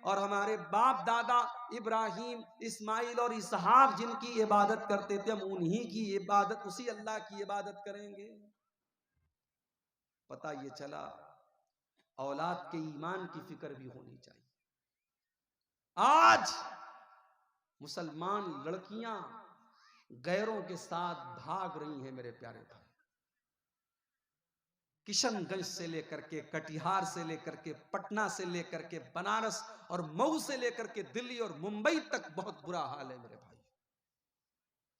اور ہمارے باپ دادا ابراہیم، اسماعیل اور اسحاق جن کی عبادت کرتے تھے، ہم انہی کی عبادت، اسی اللہ کی عبادت کریں گے؟ پتہ یہ چلا اولاد کے ایمان کی فکر بھی ہونی چاہیے۔ آج مسلمان لڑکیاں غیروں کے ساتھ بھاگ رہی ہیں میرے پیارے بھائی، کشن گنج سے لے کر کے، کٹیہار سے لے کر کے، پٹنہ سے لے کر کے، بنارس اور مئو سے لے کر کے دلی اور ممبئی تک بہت برا حال ہے میرے بھائی۔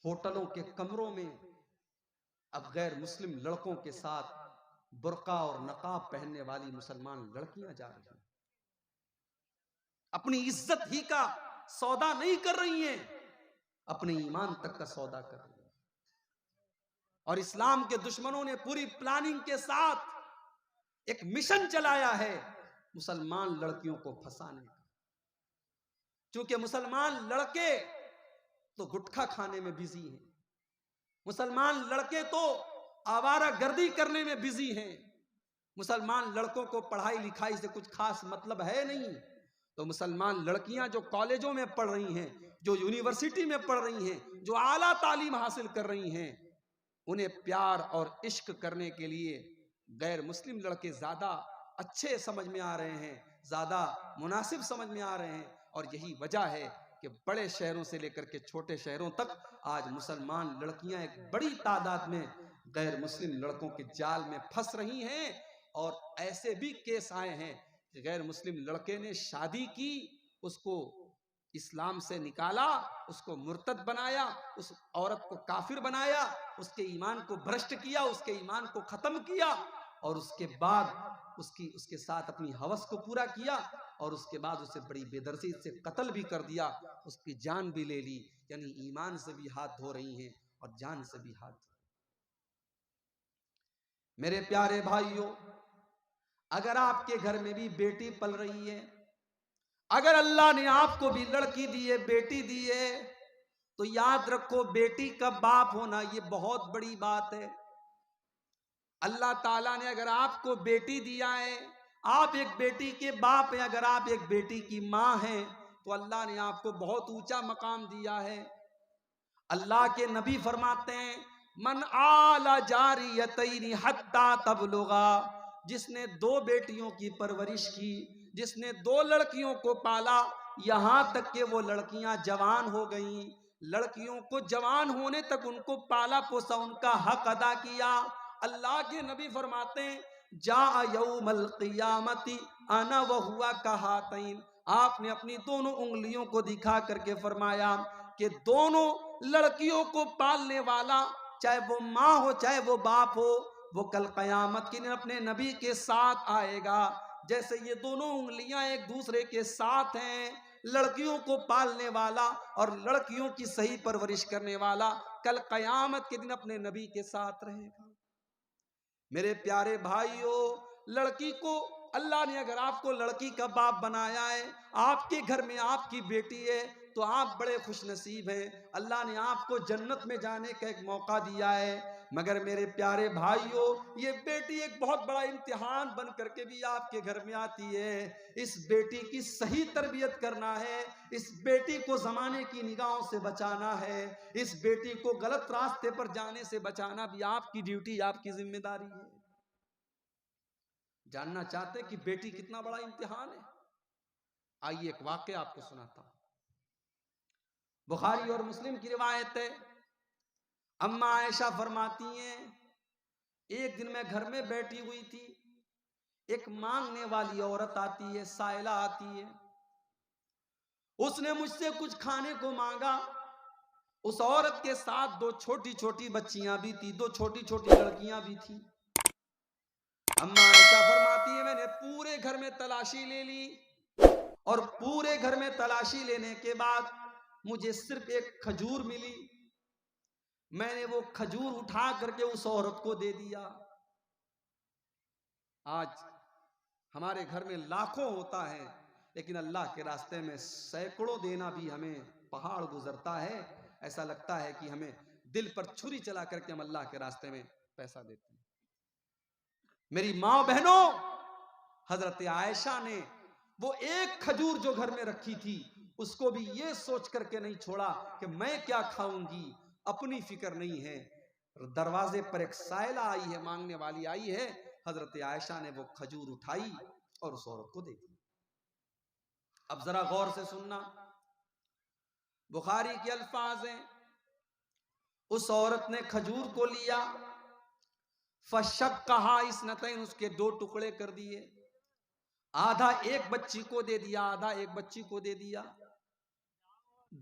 ہوٹلوں کے کمروں میں اب غیر مسلم لڑکوں کے ساتھ برقع اور نقاب پہننے والی مسلمان لڑکیاں جا رہی ہیں، اپنی عزت ہی کا سودا نہیں کر رہی ہیں، اپنے ایمان تک کا سودا کر رہی ہیں۔ اور اسلام کے دشمنوں نے پوری پلاننگ کے ساتھ ایک مشن چلایا ہے مسلمان لڑکیوں کو پھنسانے کا، چونکہ مسلمان لڑکے تو گٹکھا کھانے میں بزی ہیں، مسلمان لڑکے تو آوارہ گردی کرنے میں بزی ہیں، مسلمان لڑکوں کو پڑھائی لکھائی سے کچھ خاص مطلب ہے نہیں، تو مسلمان لڑکیاں جو کالجوں میں پڑھ رہی ہیں، جو یونیورسٹی میں پڑھ رہی ہیں، جو اعلیٰ تعلیم حاصل کر رہی ہیں، انہیں پیار اور عشق کرنے کے لیے غیر مسلم لڑکے زیادہ اچھے سمجھ میں آ رہے ہیں، زیادہ مناسب سمجھ میں آ رہے ہیں۔ اور یہی وجہ ہے کہ بڑے شہروں سے لے کر کے چھوٹے شہروں تک آج مسلمان لڑکیاں ایک بڑی تعداد میں غیر مسلم لڑکوں کے جال میں پھنس رہی ہیں۔ اور ایسے بھی کیس آئے ہیں کہ غیر مسلم لڑکے نے شادی کی، اس کو اسلام سے نکالا، اس کو مرتد بنایا، اس عورت کو کافر بنایا، اس کے ایمان کو بھرشٹ کیا، اس کے ایمان کو ختم کیا، اور اس کے بعد اس کے ساتھ اپنی ہوس کو پورا کیا، اور اس کے بعد اسے بڑی بے دردی سے قتل بھی کر دیا، اس کی جان بھی لے لی۔ یعنی ایمان سے بھی ہاتھ دھو رہی ہیں اور جان سے بھی ہاتھ دھو۔ میرے پیارے بھائیوں، اگر آپ کے گھر میں بھی بیٹی پل رہی ہے، اگر اللہ نے آپ کو بھی لڑکی دی ہے، بیٹی دی ہے، تو یاد رکھو بیٹی کا باپ ہونا یہ بہت بڑی بات ہے۔ اللہ تعالیٰ نے اگر آپ کو بیٹی دیا ہے، آپ ایک بیٹی کے باپ ہیں، اگر آپ ایک بیٹی کی ماں ہیں، تو اللہ نے آپ کو بہت اونچا مقام دیا ہے۔ اللہ کے نبی فرماتے ہیں من آل جاریتین حتی تبلغا، جس نے 2 بیٹیوں کی پرورش کی، جس نے 2 لڑکیوں کو پالا یہاں تک کہ وہ لڑکیاں جوان ہو گئیں، لڑکیوں کو جوان ہونے تک ان کو پالا پوسا، ان کا حق ادا کیا، اللہ کے نبی فرماتے ہیں جاء یوم القیامت انا وہوا کہاتین، آپ نے اپنی دونوں انگلیوں کو دکھا کر کے فرمایا کہ دونوں لڑکیوں کو پالنے والا، چاہے وہ ماں ہو چاہے وہ باپ ہو، وہ کل قیامت کے دن اپنے نبی کے ساتھ آئے گا، جیسے یہ دونوں انگلیاں ایک دوسرے کے ساتھ ہیں۔ لڑکیوں کو پالنے والا اور لڑکیوں کی صحیح پرورش کرنے والا کل قیامت کے دن اپنے نبی کے ساتھ رہے گا۔ میرے پیارے بھائیوں، لڑکی کو اللہ نے اگر آپ کو لڑکی کا باپ بنایا ہے، آپ کے گھر میں آپ کی بیٹی ہے، تو آپ بڑے خوش نصیب ہیں، اللہ نے آپ کو جنت میں جانے کا ایک موقع دیا ہے۔ مگر میرے پیارے بھائیوں، یہ بیٹی ایک بہت بڑا امتحان بن کر کے بھی آپ کے گھر میں آتی ہے۔ اس بیٹی کی صحیح تربیت کرنا ہے، اس بیٹی کو زمانے کی نگاہوں سے بچانا ہے، اس بیٹی کو غلط راستے پر جانے سے بچانا بھی آپ کی ڈیوٹی، آپ کی ذمہ داری ہے۔ جاننا چاہتے کہ بیٹی کتنا بڑا امتحان ہے؟ آئیے ایک واقعہ آپ کو سناتا ہوں۔ بخاری اور مسلم کی روایت ہے، اما عائشہ فرماتی ہیں ایک دن میں گھر میں بیٹھی ہوئی تھی، ایک مانگنے والی عورت آتی ہے، سائلہ آتی ہے، اس نے مجھ سے کچھ کھانے کو مانگا۔ اس عورت کے ساتھ 2 چھوٹی چھوٹی بچیاں بھی تھی، 2 چھوٹی چھوٹی لڑکیاں بھی تھی۔ اما عائشہ فرماتی ہے میں نے پورے گھر میں تلاشی لے لی، اور پورے گھر میں تلاشی لینے کے بعد مجھے صرف ایک کھجور ملی، میں نے وہ کھجور اٹھا کر کے اس عورت کو دے دیا۔ آج ہمارے گھر میں لاکھوں ہوتا ہے، لیکن اللہ کے راستے میں سینکڑوں دینا بھی ہمیں پہاڑ گزرتا ہے، ایسا لگتا ہے کہ ہمیں دل پر چھری چلا کر کے ہم اللہ کے راستے میں پیسہ دیتے ہیں۔ میری ماں بہنوں، حضرت عائشہ نے وہ ایک کھجور جو گھر میں رکھی تھی اس کو بھی یہ سوچ کر کے نہیں چھوڑا کہ میں کیا کھاؤں گی، اپنی فکر نہیں ہے۔ دروازے پر ایک سائلہ آئی ہے، مانگنے والی آئی ہے، حضرت عائشہ نے وہ کھجور اٹھائی اور اس عورت کو دے دی۔ اب ذرا غور سے سننا، بخاری کے الفاظ ہیں، اس عورت نے کھجور کو لیا، فَشَقَّهَا اثْنَتَيْنِ، اس کے دو ٹکڑے کر دیے، آدھا ایک بچی کو دے دیا، آدھا ایک بچی کو دے دیا۔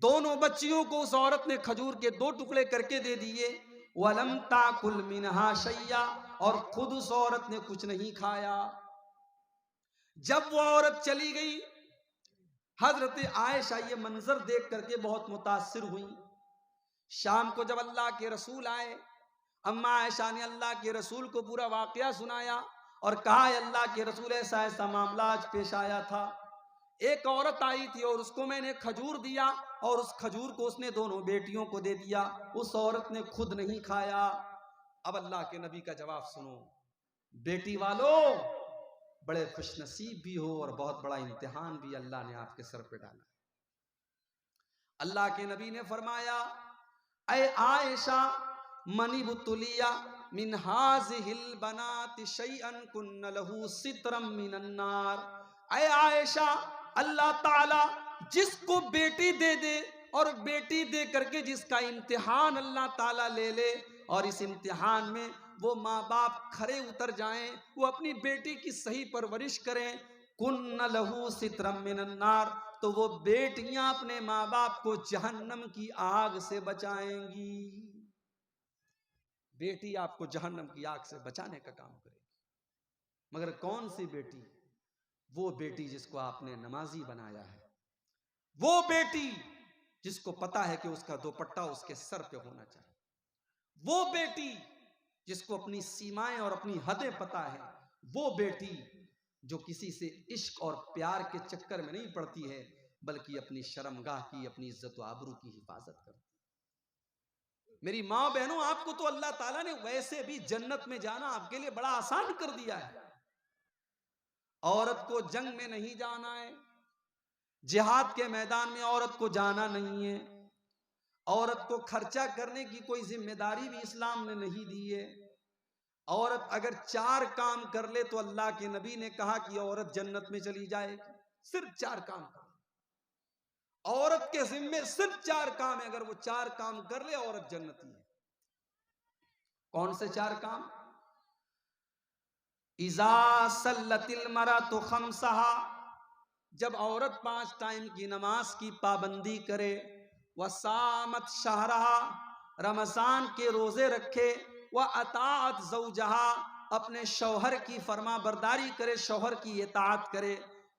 دونوں بچیوں کو اس عورت نے کھجور کے دو ٹکڑے کر کے دے دیے۔ وَلَمْ تَأْكُلْ مِنْهَا شَيْئًا، اور خود اس عورت نے کچھ نہیں کھایا۔ جب وہ عورت چلی گئی، حضرت عائشہ یہ منظر دیکھ کر کے بہت متاثر ہوئی۔ شام کو جب اللہ کے رسول آئے، اماں عائشہ نے اللہ کے رسول کو پورا واقعہ سنایا اور کہا، اے اللہ کے رسول، ایسا ایسا معاملہ آج پیش آیا تھا، ایک عورت آئی تھی اور اس کو میں نے کھجور دیا اور اس کھجور کو اس نے دونوں بیٹیوں کو دے دیا، اس عورت نے خود نہیں کھایا۔ اب اللہ کے نبی کا جواب سنو، بیٹی والو بڑے خوش نصیب بھی ہو اور بہت بڑا امتحان بھی اللہ نے آپ کے سر پہ ڈالا۔ اللہ کے نبی نے فرمایا، اے عائشہ، من ابتلی من هذه البنات شیئا کن له سترا من النار۔ اے عائشہ، اللہ تعالی جس کو بیٹی دے دے اور بیٹی دے کر کے جس کا امتحان اللہ تعالی لے لے اور اس امتحان میں وہ ماں باپ کھرے اتر جائیں، وہ اپنی بیٹی کی صحیح پرورش کریں، کن لہو سترم من النار، تو وہ بیٹیاں اپنے ماں باپ کو جہنم کی آگ سے بچائیں گی۔ بیٹی آپ کو جہنم کی آگ سے بچانے کا کام کرے گی۔ مگر کون سی بیٹی؟ وہ بیٹی جس کو آپ نے نمازی بنایا ہے، وہ بیٹی جس کو پتا ہے کہ اس کا دوپٹہ اس کے سر پہ ہونا چاہیے، وہ بیٹی جس کو اپنی سیمائیں اور اپنی حدیں پتا ہے، وہ بیٹی جو کسی سے عشق اور پیار کے چکر میں نہیں پڑتی ہے بلکہ اپنی شرمگاہ کی، اپنی عزت و آبرو کی حفاظت کرتی ہے۔ میری ماں بہنوں، آپ کو تو اللہ تعالیٰ نے ویسے بھی جنت میں جانا آپ کے لیے بڑا آسان کر دیا ہے۔ عورت کو جنگ میں نہیں جانا ہے، جہاد کے میدان میں عورت کو جانا نہیں ہے، عورت کو خرچہ کرنے کی کوئی ذمہ داری بھی اسلام نے نہیں دی ہے۔ عورت اگر 4 کام کر لے تو اللہ کے نبی نے کہا کہ عورت جنت میں چلی جائے گی، صرف 4 کام کر لے۔ عورت کے ذمے صرف 4 کام ہے، اگر وہ 4 کام کر لے عورت جنتی ہے۔ کون سے 4 کام؟ اذا صلت المرأة خمسها، جب عورت 5 ٹائم کی نماز کی پابندی کرے، وصامت شہرها، رمضان کے روزے رکھے، واطاعت زوجها، اپنے شوہر کی فرما برداری کرے، شوہر کی اطاعت کرے،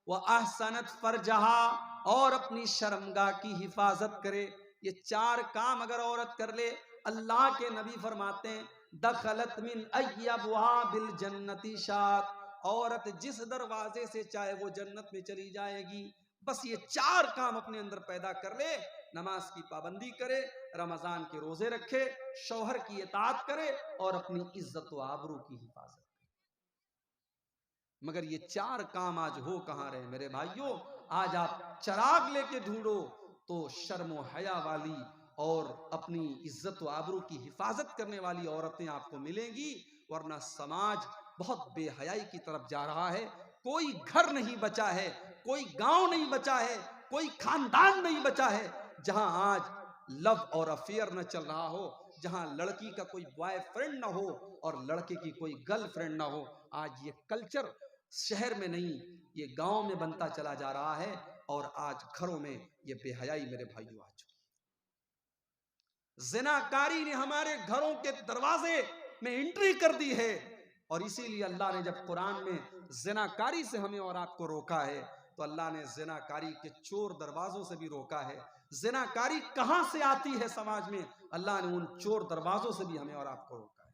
واحسنت فرجها، اور اپنی شرمگاہ کی حفاظت کرے۔ یہ 4 کام اگر عورت کر لے، اللہ کے نبی فرماتے ہیں، دخلت من ای ابواب الجنت شاءت، عورت جس دروازے سے چاہے وہ جنت میں چلی جائے گی۔ بس یہ 4 کام اپنے اندر پیدا کر لے، نماز کی پابندی کرے، رمضان کے روزے رکھے، شوہر کی اطاعت کرے اور اپنی عزت و آبرو کی حفاظت کرے۔ مگر یہ 4 کام آج ہو کہاں رہے میرے بھائیوں؟ آج آپ چراغ لے کے ڈھونڈو تو شرم و حیا والی اور اپنی عزت و آبرو کی حفاظت کرنے والی عورتیں آپ کو ملیں گی، ورنہ سماج بہت بے حیائی کی طرف جا رہا ہے۔ کوئی گھر نہیں بچا ہے، کوئی گاؤں نہیں بچا ہے، کوئی خاندان نہیں بچا ہے جہاں آج لو اور افیئر نہ چل رہا ہو، جہاں لڑکی کا کوئی بوائے فرینڈ نہ ہو اور لڑکے کی کوئی گرل فرینڈ نہ ہو۔ آج یہ کلچر شہر میں نہیں، یہ گاؤں میں بنتا چلا جا رہا ہے، اور آج گھروں میں یہ بے حیائی میرے بھائیوں آ چکی۔ زناکاری نے ہمارے گھروں کے دروازے میں انٹری کر دی ہے، اور اسی لیے اللہ نے جب قرآن میں زناکاری سے ہمیں اور آپ کو روکا ہے تو اللہ نے زناکاری کے چور دروازوں سے بھی روکا ہے۔ زناکاری کہاں سے آتی ہے سماج میں، اللہ نے ان چور دروازوں سے بھی ہمیں اور آپ کو روکا ہے۔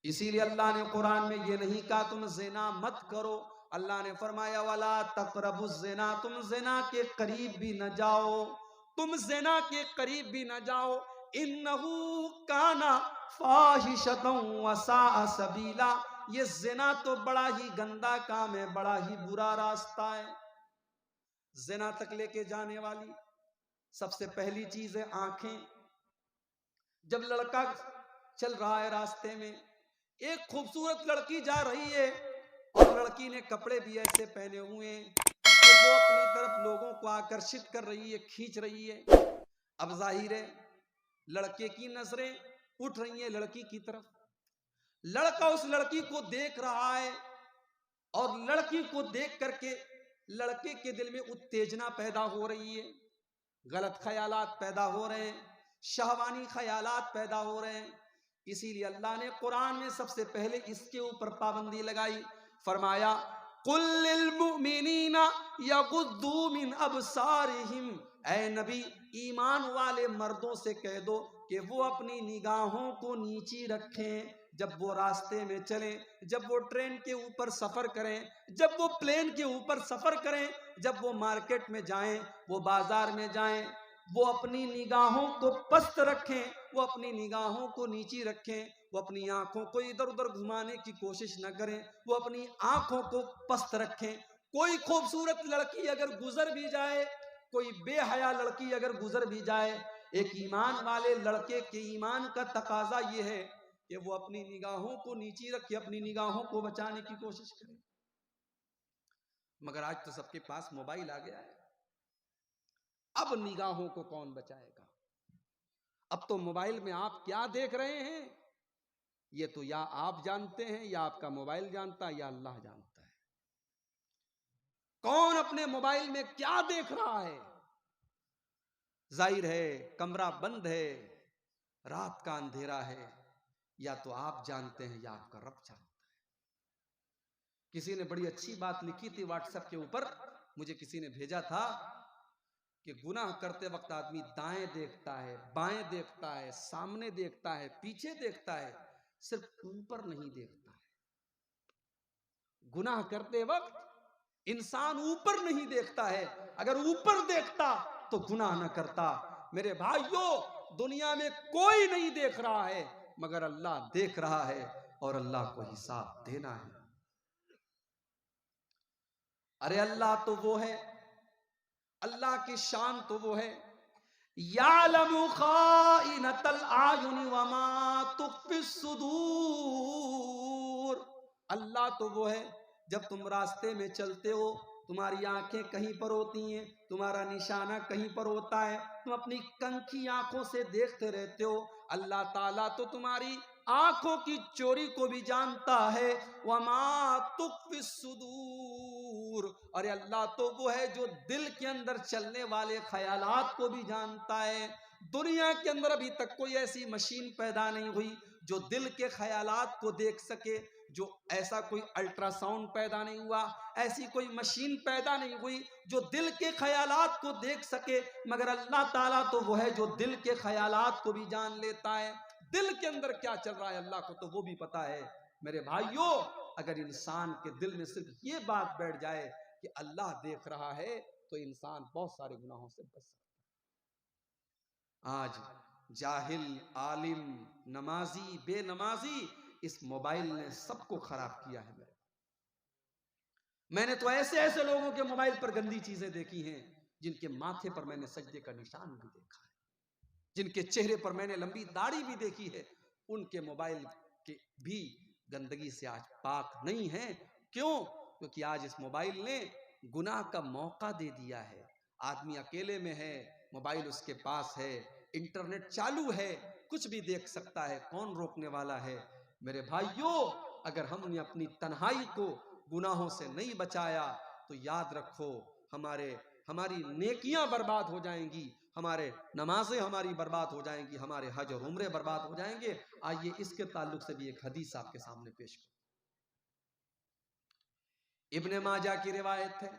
اسی لیے اللہ نے قرآن میں یہ نہیں کہا تم زنا مت کرو، اللہ نے فرمایا وَلَا تَقْرَبُوا الزِّنَا، تم زنا کے قریب بھی نہ جاؤ، تم زنا کے قریب بھی نہ جاؤ، اِنَّهُ كَانَ فَاحِشَةً وَسَاءَ سَبِيلًا، یہ زنا تو بڑا ہی گندا کام ہے، بڑا ہی برا راستہ ہے۔ زنا تک لے کے جانے والی سب سے پہلی چیز ہے آنکھیں. جب لڑکا چل رہا ہے راستے میں, ایک خوبصورت لڑکی جا رہی ہے اور لڑکی نے کپڑے بھی ایسے پہنے ہوئے ہیں کہ وہ اپنی طرف لوگوں کو آکرشت کر رہی ہے, کھینچ رہی ہے. اب ظاہر ہے لڑکے کی نظریں اٹھ رہی ہیں لڑکی کی طرف. لڑکا اس لڑکی کو دیکھ رہا ہے اور لڑکی کو دیکھ کر کے لڑکے کے دل میں اتےجنا پیدا ہو رہی ہے, غلط خیالات پیدا ہو رہے ہیں, شہوانی خیالات پیدا ہو رہے ہیں. اسی لیے اللہ نے قرآن میں سب سے پہلے اس کے اوپر پابندی لگائی, فرمایا قل للمؤمنین یغضوا من ابصارہم, اے نبی ایمان والے مردوں سے کہہ دو کہ وہ اپنی نگاہوں کو نیچی رکھیں جب وہ راستے میں چلیں, جب وہ ٹرین کے اوپر سفر کریں, جب وہ پلین کے اوپر سفر کریں, جب وہ مارکیٹ میں جائیں, وہ بازار میں جائیں, وہ اپنی نگاہوں کو پست رکھیں, وہ اپنی نگاہوں کو نیچی رکھیں, وہ اپنی آنکھوں کو ادھر ادھر گھمانے کی کوشش نہ کریں, وہ اپنی آنکھوں کو پست رکھیں. کوئی خوبصورت لڑکی اگر گزر بھی جائے, کوئی بے حیا لڑکی اگر گزر بھی جائے, ایک ایمان والے لڑکے کے ایمان کا تقاضا یہ ہے کہ وہ اپنی نگاہوں کو نیچی رکھے, اپنی نگاہوں کو بچانے کی کوشش کرے. مگر آج تو سب کے پاس موبائل آ گیا ہے, اب نگاہوں کو کون بچائے گا؟ اب تو موبائل میں آپ کیا دیکھ رہے ہیں یہ تو یا آپ جانتے ہیں, یا آپ کا موبائل جانتا ہے, یا اللہ جانتا ہے. کون اپنے موبائل میں کیا دیکھ رہا ہے؟ ظاہر ہے کمرہ بند ہے, رات کا اندھیرا ہے, یا تو آپ جانتے ہیں یا آپ کا رب جانتا ہے. کسی نے بڑی اچھی بات لکھی تھی واٹس ایپ کے اوپر, مجھے کسی نے بھیجا تھا کہ گناہ کرتے وقت آدمی دائیں دیکھتا ہے, بائیں دیکھتا ہے, سامنے دیکھتا ہے, پیچھے دیکھتا ہے, صرف اوپر نہیں دیکھتا ہے. گناہ کرتے وقت انسان اوپر نہیں دیکھتا ہے, اگر اوپر دیکھتا تو گناہ نہ کرتا. میرے بھائیو, دنیا میں کوئی نہیں دیکھ رہا ہے مگر اللہ دیکھ رہا ہے اور اللہ کو حساب دینا ہے. ارے اللہ تو وہ ہے, اللہ کی شان تو وہ ہے, یعلم خائنۃ الاعین وما تخفی الصدور. اللہ تو وہ ہے, جب تم راستے میں چلتے ہو تمہاری آنکھیں کہیں پر ہوتی ہیں, تمہارا نشانہ کہیں پر ہوتا ہے, تم اپنی کنکھی آنکھوں سے دیکھتے رہتے ہو. اللہ تعالیٰ تو تمہاری آنکھوں کی چوری کو بھی جانتا ہے. وما تخفی الصدور, اور اللہ تو وہ ہے جو دل کے اندر چلنے والے خیالات کو بھی جانتا ہے. دنیا کے اندر ابھی تک کوئی ایسی مشین پیدا نہیں ہوئی جو دل کے خیالات کو دیکھ سکے, جو ایسا کوئی الٹرا ساؤنڈ پیدا نہیں ہوا, ایسی کوئی مشین پیدا نہیں ہوئی جو دل کے خیالات کو دیکھ سکے, مگر اللہ تعالیٰ تو وہ ہے جو دل کے خیالات کو بھی جان لیتا ہے. دل کے اندر کیا چل رہا ہے اللہ کو تو وہ بھی پتا ہے. میرے بھائیو, اگر انسان کے دل میں صرف یہ بات بیٹھ جائے کہ اللہ دیکھ رہا ہے تو انسان بہت سارے گناہوں سے بچ سکتا ہے. آج جاہل, عالم, نمازی, بے نمازی, اس موبائل نے سب کو خراب کیا ہے. میں نے تو ایسے ایسے لوگوں کے موبائل پر گندی چیزیں دیکھی ہیں جن کے ماتھے پر میں نے سجدے کا نشان بھی دیکھا ہے, جن کے چہرے پر میں نے لمبی داڑھی بھی دیکھی ہے. ان کے موبائل کے بھی گندگی سے آج پاک نہیں ہیں. کیوں؟ کیونکہ آج اس موبائل نے گناہ کا موقع دے دیا ہے. آدمی اکیلے میں ہے, موبائل اس کے پاس ہے, انٹرنیٹ چالو ہے, کچھ بھی دیکھ سکتا ہے, کون روکنے والا ہے؟ میرے بھائیوں, اگر ہم نے اپنی تنہائی کو گناہوں سے نہیں بچایا تو یاد رکھو ہماری نیکیاں برباد ہو جائیں گی, ہمارے نمازیں ہماری برباد ہو جائیں گی, ہمارے حج اور عمرے برباد ہو جائیں گے. آئیے اس کے تعلق سے بھی ایک حدیث آپ کے سامنے پیش کروں. ابن ماجہ کی روایت ہے,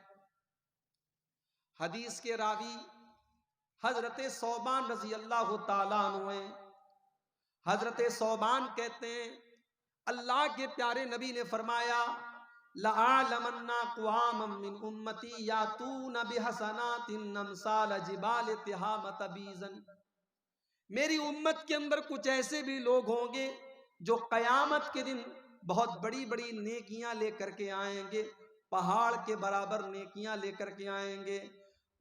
حدیث کے راوی حضرت ثوبان رضی اللہ تعالیٰ عنہ ہیں. حضرت ثوبان کہتے ہیں اللہ کے پیارے نبی نے فرمایا لَأَعْلَمَنَّ أَقْوَامًا مِّنْ أُمَّتِي يَأْتُونَ بِحَسَنَاتٍ أَمْثَالَ جِبَالِ تِہَامَةَ بِيضًا. میری امت کے اندر کچھ ایسے بھی لوگ ہوں گے جو قیامت کے دن بہت بڑی بڑی نیکیاں لے کر کے آئیں گے, پہاڑ کے برابر نیکیاں لے کر کے آئیں گے.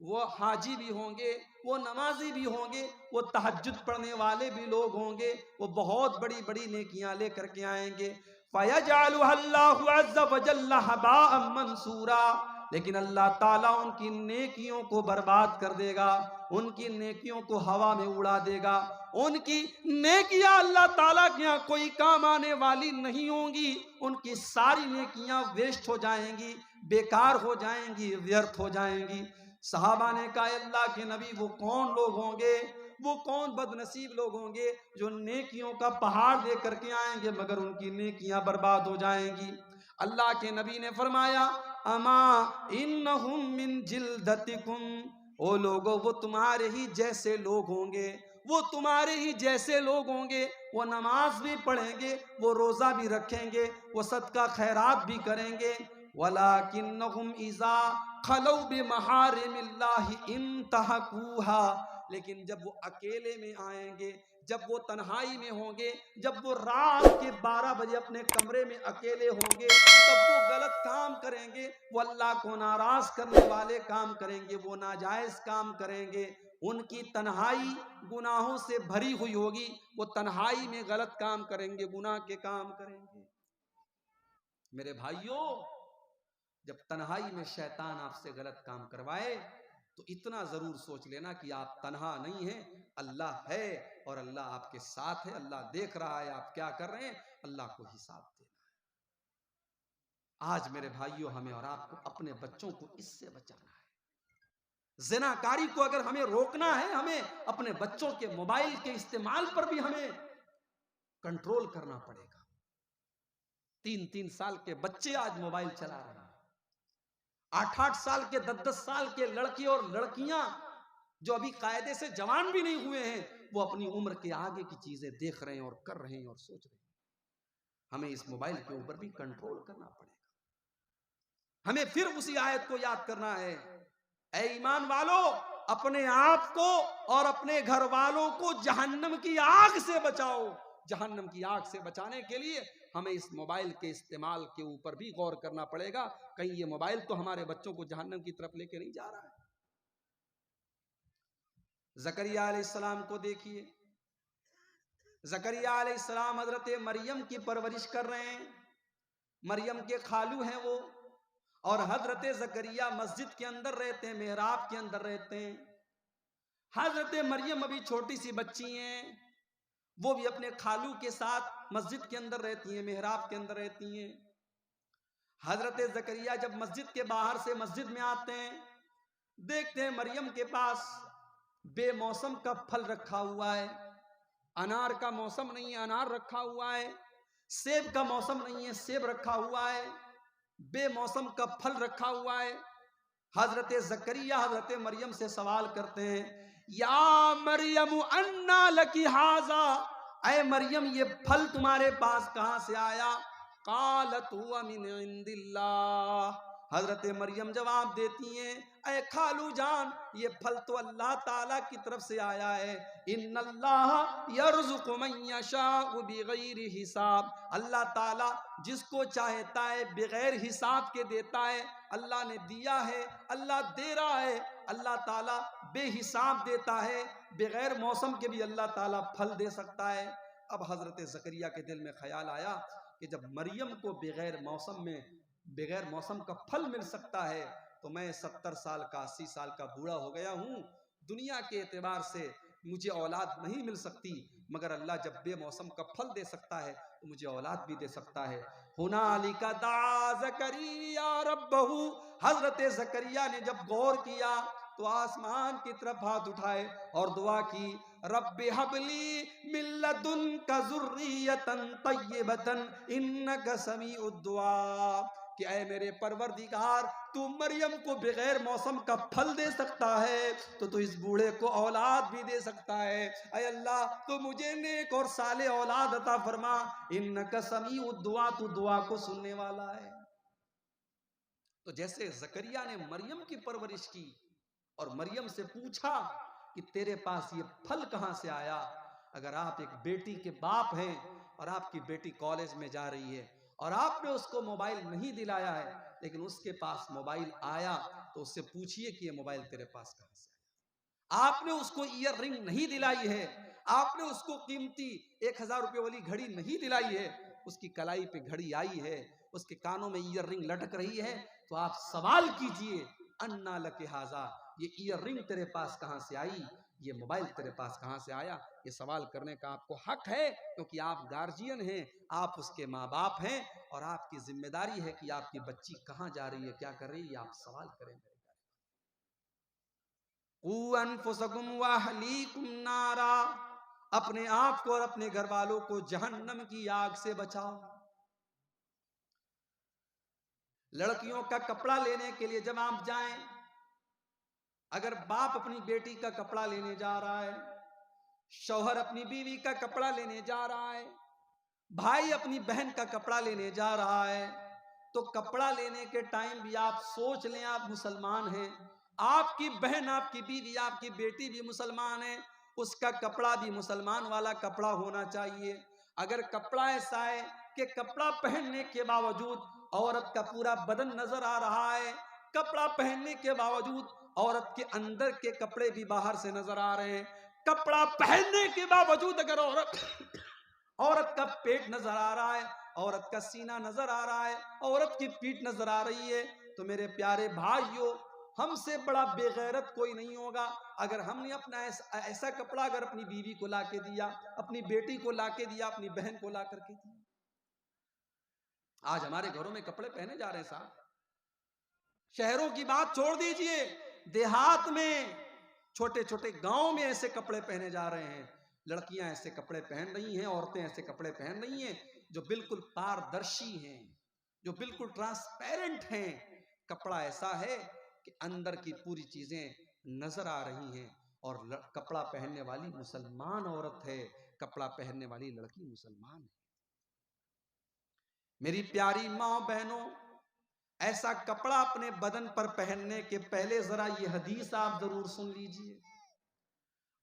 وہ حاجی بھی ہوں گے، وہ نمازی بھی ہوں گے، وہ تہجد پڑھنے والے بھی لوگ ہوں گے، وہ بہت بڑی بڑی نیکیاں لے کر کے آئیں گے. فَيَجْعَلُهَا اللَّهُ عَزَّ وَجَلَّ هَبَاءً مَنْثُورًا، لیکن اللہ تعالیٰ ان کی نیکیوں کو برباد کر دے گا، ان کی نیکیوں کو ہوا میں اڑا دے گا. ان کی نیکیاں اللہ تعالیٰ کے یہاں کوئی کام آنے والی نہیں ہوں گی، ان کی ساری نیکیاں ویسٹ ہو جائیں گی، بیکار ہو جائیں گی، ویرتھ ہو جائیں گی. صحابہ نے کہا اللہ کے نبی وہ کون لوگ ہوں گے، وہ کون بد نصیب لوگ ہوں گے جو نیکیوں کا پہاڑ دے کر کے آئیں گے مگر ان کی نیکیاں برباد ہو جائیں گی. اللہ کے نبی نے فرمایا اما انہم من جلدتکم، او لوگو وہ تمہارے ہی جیسے لوگ ہوں گے، وہ تمہارے ہی جیسے لوگ ہوں گے، وہ نماز بھی پڑھیں گے، وہ روزہ بھی رکھیں گے، وہ صدقہ خیرات بھی کریں گے. وَلَكِنَّهُمْ إِذَا خَلَوْا بِمَحَارِمِ اللَّهِ انْتَهَكُوهَا، لیکن جب وہ اکیلے میں آئیں گے، جب وہ تنہائی میں ہوں گے، جب وہ رات کے 12 بجے اپنے کمرے میں اکیلے ہوں گے، تب وہ غلط کام کریں گے، وہ اللہ کو ناراض کرنے والے کام کریں گے، وہ ناجائز کام کریں گے. ان کی تنہائی گناہوں سے بھری ہوئی ہوگی، وہ تنہائی میں غلط کام کریں گے، گناہ کے کام کریں گے. میرے بھائیوں، جب تنہائی میں شیطان آپ سے غلط کام کروائے تو اتنا ضرور سوچ لینا کہ آپ تنہا نہیں ہیں، اللہ ہے اور اللہ آپ کے ساتھ ہے، اللہ دیکھ رہا ہے آپ کیا کر رہے ہیں، اللہ کو حساب دینا ہے. آج میرے بھائیوں ہمیں اور آپ کو اپنے بچوں کو اس سے بچانا ہے. زناکاری کو اگر ہمیں روکنا ہے، ہمیں اپنے بچوں کے موبائل کے استعمال پر بھی ہمیں کنٹرول کرنا پڑے گا. 3 سال کے بچے آج موبائل چلا رہے ہیں، 8 سال کے 10 سال کے لڑکی اور لڑکیاں جو ابھی قاعدے سے جوان بھی نہیں ہوئے ہیں، وہ اپنی عمر کے آگے کی چیزیں دیکھ رہے ہیں اور کر رہے ہیں اور سوچ رہے ہیں. ہمیں اس موبائل کے اوپر بھی کنٹرول کرنا پڑے گا. ہمیں پھر اسی آیت کو یاد کرنا ہے، اے ایمان والو اپنے آپ کو اور اپنے گھر والوں کو جہنم کی آگ سے بچاؤ. جہنم کی آگ سے بچانے کے لیے ہمیں اس موبائل کے استعمال کے اوپر بھی غور کرنا پڑے گا. کہیں یہ موبائل تو ہمارے بچوں کو جہنم کی طرف لے کے نہیں جا رہا ہے. زکریا علیہ السلام کو دیکھیے، زکریا علیہ السلام حضرت مریم کی پرورش کر رہے ہیں، مریم کے خالو ہیں وہ، اور حضرت زکریا مسجد کے اندر رہتے ہیں، محراب کے اندر رہتے ہیں. حضرت مریم ابھی چھوٹی سی بچی ہیں، وہ بھی اپنے خالو کے ساتھ مسجد کے اندر رہتی ہیں، محراب کے اندر رہتی ہیں. حضرت زکریا جب مسجد کے باہر سے مسجد میں آتے ہیں، دیکھتے ہیں مریم کے پاس بے موسم کا پھل رکھا ہوا ہے. انار کا موسم نہیں ہے، انار رکھا ہوا ہے. سیب کا موسم نہیں ہے، سیب رکھا ہوا ہے. بے موسم کا پھل رکھا ہوا ہے. حضرت زکریا حضرت مریم سے سوال کرتے ہیں، یا مریم انا لکی ھذا، اے مریم یہ پھل تمہارے پاس کہاں سے آیا؟ قالت ہوا من عند اللہ، حضرت مریم جواب دیتی ہیں، اے خالو جان یہ پھل تو اللہ تعالیٰ کی طرف سے آیا ہے. ان اللہ یرزق من یشاء بغیر حساب، اللہ تعالیٰ جس کو چاہتا ہے بغیر حساب کے دیتا ہے. اللہ نے دیا ہے، اللہ دے رہا ہے. اللہ تعالیٰ بے حساب دیتا ہے، بغیر موسم کے بھی اللہ تعالیٰ پھل دے سکتا ہے. اب حضرت زکریا کے دل میں خیال آیا کہ جب مریم کو بغیر موسم کا پھل مل سکتا ہے تو میں 70 سال کا 80 سال کا بوڑھا ہو گیا ہوں، دنیا کے اعتبار سے مجھے اولاد نہیں مل سکتی، مگر اللہ جب بے موسم کا پھل دے سکتا ہے تو مجھے اولاد بھی دے سکتا ہے. ہنالک دعا زکریا ربہ، حضرت زکریا نے جب غور کیا تو آسمان کی طرف ہاتھ اٹھائے اور دعا کی، رب ہب لی من لدنک ذریۃ طیبۃ انک سمیع الدعاء، کہ اے میرے پروردگار تو مریم کو بغیر موسم کا پھل دے سکتا ہے تو اس بوڑھے کو اولاد بھی دے سکتا ہے. اے اللہ تو مجھے نیک اور صالح اولاد عطا فرما، انک سمیع الدعاء تو دعا کو سننے والا ہے. تو جیسے زکریا نے مریم کی پرورش کی اور مریم سے پوچھا کہ تیرے پاس یہ پھل کہاں سے آیا، اگر آپ ایک بیٹی کے باپ ہیں اور آپ کی بیٹی کالج میں جا رہی ہے اور آپ نے اس کو موبائل نہیں دلایا ہے لیکن اس کے پاس موبائل آیا تو اس سے پوچھئے کہ یہ موبائل تیرے پاس کہاں سے آیا؟ آپ نے اس کو ایئر رنگ نہیں دلائی ہے، آپ نے اس کو قیمتی 1000 روپے والی گھڑی نہیں دلائی ہے، اس کی کلائی پہ گھڑی آئی ہے، اس کے کانوں میں ایئر رنگ لٹک رہی ہے، تو آپ سوال کیجئے انا لک ھذا، یہ ایئر رنگ تیرے پاس کہاں سے آئی، یہ موبائل تیرے پاس کہاں سے آیا؟ یہ سوال کرنے کا آپ کو حق ہے، کیونکہ آپ گارجین ہیں، آپ اس کے ماں باپ ہیں، اور آپ کی ذمہ داری ہے کہ آپ کی بچی کہاں جا رہی ہے، کیا کر رہی ہے، آپ سوال کریں گے۔ قُوْ أَنفُسَكُمْ وَأَهْلِيكُمْ نَارًا، اپنے آپ کو اور اپنے گھر والوں کو جہنم کی آگ سے بچاؤ۔ لڑکیوں کا کپڑا لینے کے لیے جب آپ جائیں، اگر باپ اپنی بیٹی کا کپڑا لینے جا رہا ہے، شوہر اپنی بیوی کا کپڑا لینے جا رہا ہے، بھائی اپنی بہن کا کپڑا لینے جا رہا ہے، تو کپڑا لینے کے ٹائم بھی آپ سوچ لیں آپ مسلمان ہیں، آپ کی بہن، آپ کی بیوی، آپ کی بیٹی بھی مسلمان ہے، اس کا کپڑا بھی مسلمان والا کپڑا ہونا چاہیے۔ اگر کپڑا ایسا ہے کہ کپڑا پہننے کے باوجود عورت کا پورا بدن نظر آ رہا ہے، کپڑا پہننے کے باوجود عورت کے اندر کے کپڑے بھی باہر سے نظر آ رہے ہیں، کپڑا پہننے کے باوجود اگر عورت کا پیٹ نظر آ رہا ہے، عورت کا سینہ نظر آ رہا ہے، عورت کی پیٹھ نظر آ رہی ہے، تو میرے پیارے بھائیوں، ہم سے بڑا بے غیرت کوئی نہیں ہوگا اگر ہم نے اپنا ایسا کپڑا اگر اپنی بیوی کو لا کے دیا، اپنی بیٹی کو لا کے دیا، اپنی بہن کو لا کر کے دیا۔ آج ہمارے گھروں میں کپڑے پہنے جا رہے ہیں صاحب، شہروں کی بات چھوڑ دیجئے، دیہات میں چھوٹے چھوٹے گاؤں میں ایسے کپڑے پہنے جا رہے ہیں، لڑکیاں ایسے کپڑے پہن رہی ہیں، عورتیں ایسے کپڑے پہن رہی ہیں جو بالکل پاردرشی ہیں، جو بالکل ٹرانسپیرنٹ ہیں، کپڑا ایسا ہے کہ اندر کی پوری چیزیں نظر آ رہی ہیں، اور کپڑا پہننے والی مسلمان عورت ہے، کپڑا پہننے والی لڑکی مسلمان ہے۔ میری پیاری ماں بہنوں، ایسا کپڑا اپنے بدن پر پہننے کے پہلے ذرا یہ حدیث آپ ضرور سن لیجئے۔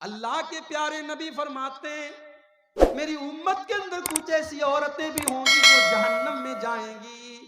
اللہ کے پیارے نبی فرماتے ہیں میری امت کے اندر کچھ ایسی عورتیں بھی ہوں گی جو جہنم میں جائیں گی۔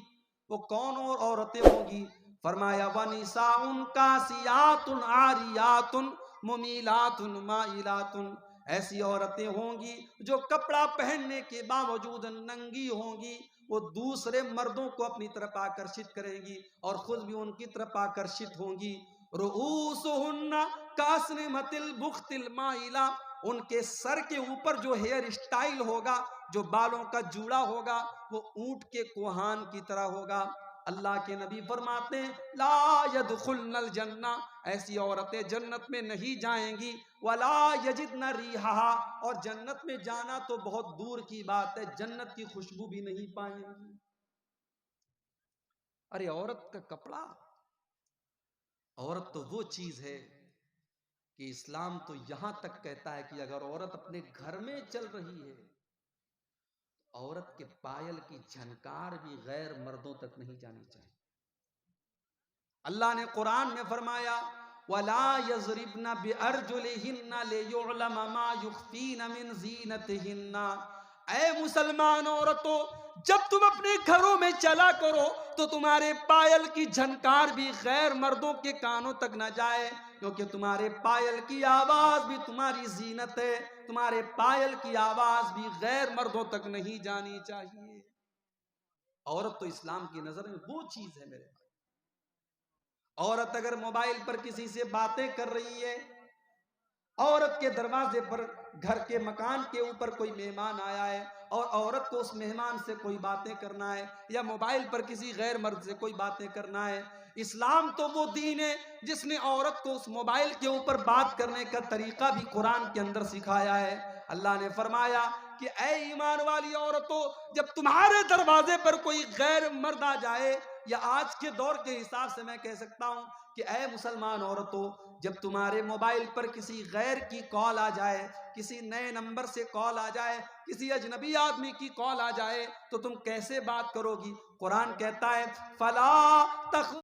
وہ کون اور عورتیں ہوں گی؟ فرمایا وَنِسَاءٌ کَاسِیَاتٌ عَارِیَاتٌ مُمِیلَاتٌ مَائِلَاتٌ، ایسی عورتیں ہوں گی جو کپڑا پہننے کے باوجود ننگی ہوں گی، وہ دوسرے مردوں کو اپنی طرف آکرشت کریں گی اور خود بھی ان کی طرف آکرشت ہوں گی۔ رؤوسہن کاسنمۃ البخت المائلہ، ان کے سر کے اوپر جو ہیئر اسٹائل ہوگا، جو بالوں کا جوڑا ہوگا، وہ اونٹ کے کوہان کی طرح ہوگا۔ اللہ کے نبی فرماتے ہیں لا يدخلن الجنہ، ایسی عورتیں جنت میں نہیں جائیں گی، ولا یجدن ریحہا، اور جنت میں جانا تو بہت دور کی بات ہے، جنت کی خوشبو بھی نہیں پائیں گی۔ ارے عورت کا کپڑا، عورت تو وہ چیز ہے کہ اسلام تو یہاں تک کہتا ہے کہ اگر عورت اپنے گھر میں چل رہی ہے، عورت کے پائل کی جھنکار بھی غیر مردوں تک نہیں جانی چاہیے۔ اللہ نے قرآن میں فرمایا وَلَا يَضْرِبْنَ بِأَرْجُلِهِنَّ لِيُعْلَمَ مَا يُخْفِينَ مِنْ زِينَتِهِنَّ، اے مسلمان عورتوں، جب تم اپنے گھروں میں چلا کرو تو تمہارے پائل کی جھنکار بھی غیر مردوں کے کانوں تک نہ جائے، کیونکہ تمہارے پائل کی آواز بھی تمہاری زینت ہے، تمہارے پائل کی آواز بھی غیر مردوں تک نہیں جانی چاہیے۔ عورت تو اسلام کی نظر میں وہ چیز ہے میرے بھائی۔ عورت اگر موبائل پر کسی سے باتیں کر رہی ہے، عورت کے دروازے پر گھر کے مکان کے اوپر کوئی مہمان آیا ہے اور عورت کو اس مہمان سے کوئی باتیں کرنا ہے یا موبائل پر کسی غیر مرد سے کوئی باتیں کرنا ہے، اسلام تو وہ دین ہے جس نے عورت کو اس موبائل کے اوپر بات کرنے کا طریقہ بھی قرآن کے اندر سکھایا ہے۔ اللہ نے فرمایا کہ اے ایمان والی عورتوں، جب تمہارے دروازے پر کوئی غیر مرد آ جائے، یا آج کے دور کے حساب سے میں کہہ سکتا ہوں کہ اے مسلمان عورتوں، جب تمہارے موبائل پر کسی غیر کی کال آ جائے، کسی نئے نمبر سے کال آ جائے، کسی اجنبی آدمی کی کال آ جائے، تو تم کیسے بات کرو گی؟ قرآن کہتا ہے فَلَا تَخْ